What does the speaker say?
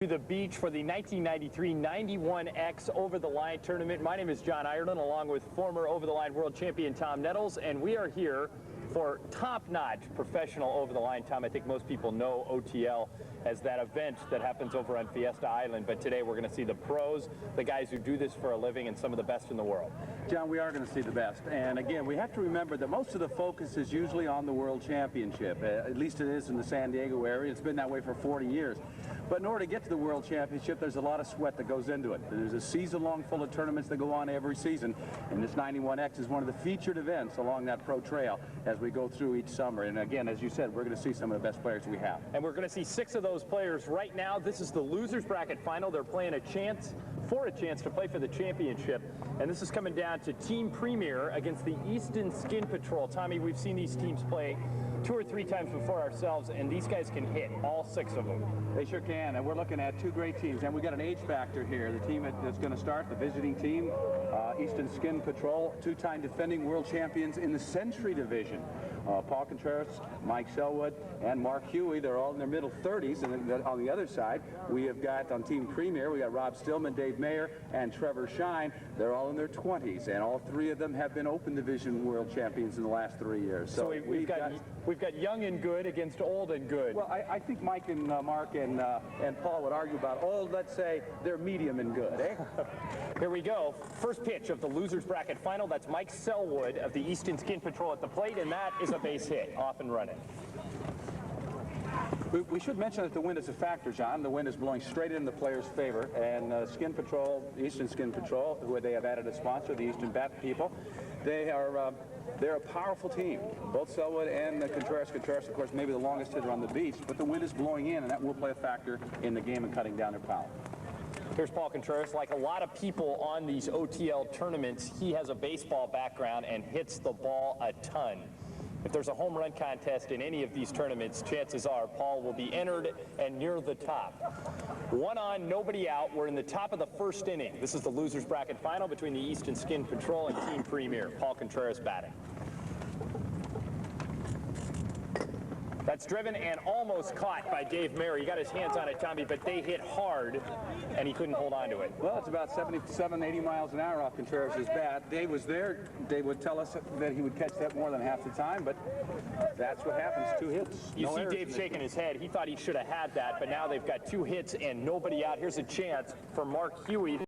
To the beach for the 1993 91X over-the-line tournament. My name is John Ireland, along with former over-the-line world champion Tom Nettles, and we are here for top-notch professional over-the-line. Tom, I think most people know OTL as that event that happens over on Fiesta Island, but today we're going to see the pros, the guys who do this for a living, and some of the best in the world. John, we are going to see the best, and again, we have to remember that most of the focus is usually on the World Championship. At least it is in the San Diego area. It's been that way for 40 years. But in order to get to the World Championship, there's a lot of sweat that goes into it. There's a season-long full of tournaments that go on every season, and this 91X is one of the featured events along that pro trail as we go through each summer. And again, as you said, we're going to see some of the best players we have. And we're going to see 6 of those players right now. This is the losers bracket final. They're playing a chance to play for the championship. And this is coming down to Team Premier against the Easton Skin Patrol. Tommy, we've seen these teams play 2 or 3 times before ourselves, and these guys can hit, all 6 of them. They sure can, and we're looking at 2 great teams. And we got an age factor here. The team that's going to start, the visiting team, Easton Skin Patrol, 2-time defending world champions in the Century Division. Paul Contreras, Mike Selwood, and Mark Huey. They're all in their middle 30s. And then on the other side, we have got on Team Premier, we got Rob Stillman, Dave Mayer, and Trevor Shine. They're all in their 20s, and all 3 of them have been Open Division world champions in the last 3 years. So we've got young and good against old and good. Well, I think Mike and Mark and Paul would argue about old. Let's say they're medium and good, eh? Here we go. First pitch of the losers bracket final. That's Mike Selwood of the Easton Skin Patrol at the plate, and that is a base hit, off and running. We should mention that the wind is a factor, John. The wind is blowing straight in the player's favor, and Skin Patrol, Easton Skin Patrol, who they have added a sponsor, the Easton Bat people, they're a powerful team. Both Selwood and Contreras, of course, maybe the longest hitter on the beach, but the wind is blowing in, and that will play a factor in the game and cutting down their power. Here's Paul Contreras. Like a lot of people on these OTL tournaments, he has a baseball background and hits the ball a ton. If there's a home run contest in any of these tournaments, chances are Paul will be entered and near the top. 1 on, nobody out. We're in the top of the first inning. This is the losers bracket final between the Easton Skin Patrol and Team Premier. Paul Contreras batting. That's driven and almost caught by Dave Mayer. He got his hands on it, Tommy, but they hit hard, and he couldn't hold on to it. Well, it's about 77, 80 miles an hour off Contreras' bat. Dave was there. Dave would tell us that he would catch that more than half the time, but that's what happens, 2 hits. You see Dave shaking his head. He thought he should have had that, but now they've got 2 hits and nobody out. Here's a chance for Mark Huey.